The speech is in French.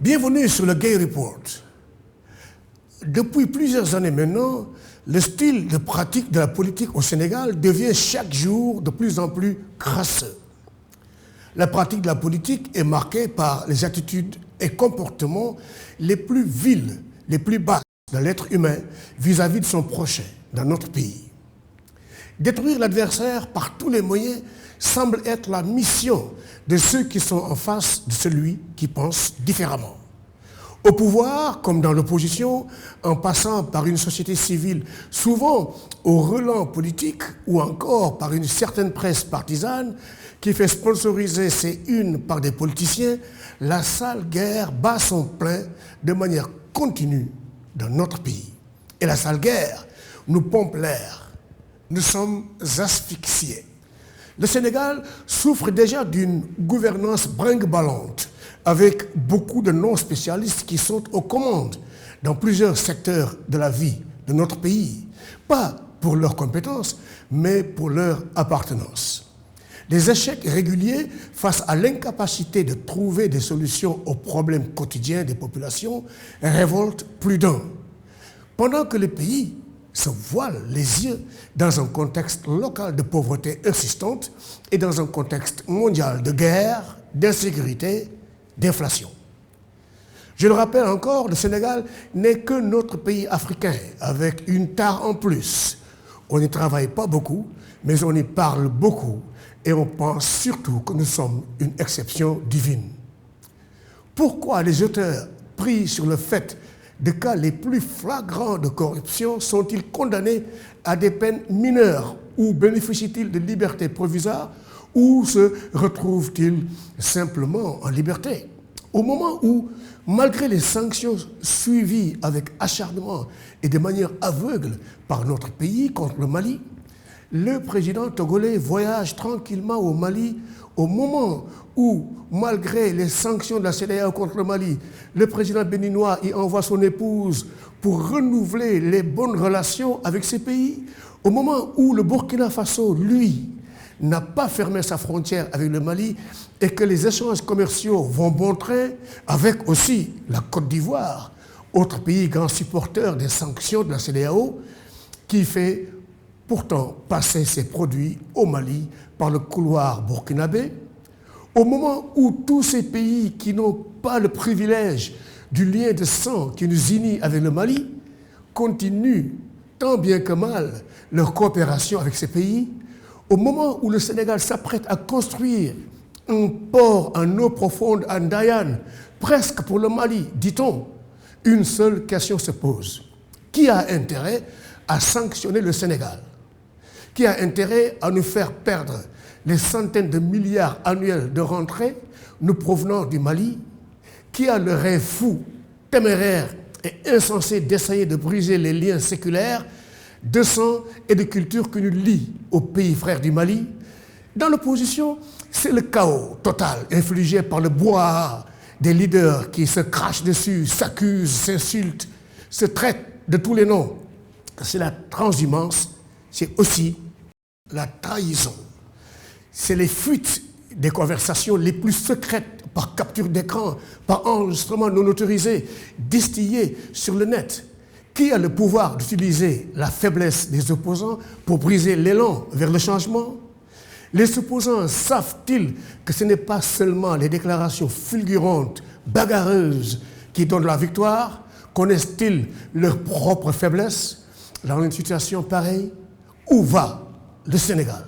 Bienvenue sur le Gay Report. Depuis plusieurs années maintenant, le style de pratique de la politique au Sénégal devient chaque jour de plus en plus crasseux. La pratique de la politique est marquée par les attitudes et comportements les plus vils, les plus bas de l'être humain vis-à-vis de son prochain dans notre pays. Détruire l'adversaire par tous les moyens semble être la mission de ceux qui sont en face de celui qui pense différemment. Au pouvoir, comme dans l'opposition, en passant par une société civile, souvent au relent politique ou encore par une certaine presse partisane qui fait sponsoriser ses unes par des politiciens, la sale guerre bat son plein de manière continue dans notre pays. Et la sale guerre nous pompe l'air. Nous sommes asphyxiés. Le Sénégal souffre déjà d'une gouvernance brinque-ballante, avec beaucoup de non-spécialistes qui sont aux commandes dans plusieurs secteurs de la vie de notre pays, pas pour leurs compétences, mais pour leur appartenance. Les échecs réguliers face à l'incapacité de trouver des solutions aux problèmes quotidiens des populations révoltent plus d'un. Pendant que le pays se voile les yeux dans un contexte local de pauvreté insistante et dans un contexte mondial de guerre, d'insécurité, d'inflation. Je le rappelle encore, le Sénégal n'est que notre pays africain, avec une tare en plus. On n'y travaille pas beaucoup, mais on y parle beaucoup, et on pense surtout que nous sommes une exception divine. Pourquoi les auteurs pris sur le fait des cas les plus flagrants de corruption sont-ils condamnés à des peines mineures ou bénéficient-ils de liberté provisoire ou se retrouvent-ils simplement en liberté? Au moment où, malgré les sanctions suivies avec acharnement et de manière aveugle par notre pays contre le Mali, le président togolais voyage tranquillement au Mali au moment où, malgré les sanctions de la CEDEAO contre le Mali, le président béninois y envoie son épouse pour renouveler les bonnes relations avec ces pays, au moment où le Burkina Faso, lui, n'a pas fermé sa frontière avec le Mali et que les échanges commerciaux vont bon train avec aussi la Côte d'Ivoire, autre pays grand supporteur des sanctions de la CEDEAO, qui fait pourtant passer ses produits au Mali par le couloir burkinabé, au moment où tous ces pays qui n'ont pas le privilège du lien de sang qui nous unit avec le Mali continuent tant bien que mal leur coopération avec ces pays, au moment où le Sénégal s'apprête à construire un port en eau profonde à Ndayane, presque pour le Mali, dit-on, une seule question se pose. Qui a intérêt à sanctionner le Sénégal? Qui a intérêt à nous faire perdre les centaines de milliards annuels de rentrées nous provenant du Mali? Qui a le rêve fou, téméraire et insensé d'essayer de briser les liens séculaires de sang et de culture qui nous lient aux pays frères du Mali? Dans l'opposition, c'est le chaos total infligé par le brouhaha des leaders qui se crachent dessus, s'accusent, s'insultent, se traitent de tous les noms. C'est la transhumance, c'est aussi la trahison. C'est les fuites des conversations les plus secrètes par capture d'écran, par enregistrement non autorisé, distillées sur le net. Qui a le pouvoir d'utiliser la faiblesse des opposants pour briser l'élan vers le changement? Les opposants savent-ils que ce n'est pas seulement les déclarations fulgurantes, bagarreuses qui donnent la victoire? Connaissent-ils leurs propres faiblesses? Dans une situation pareille, où va le Sénégal?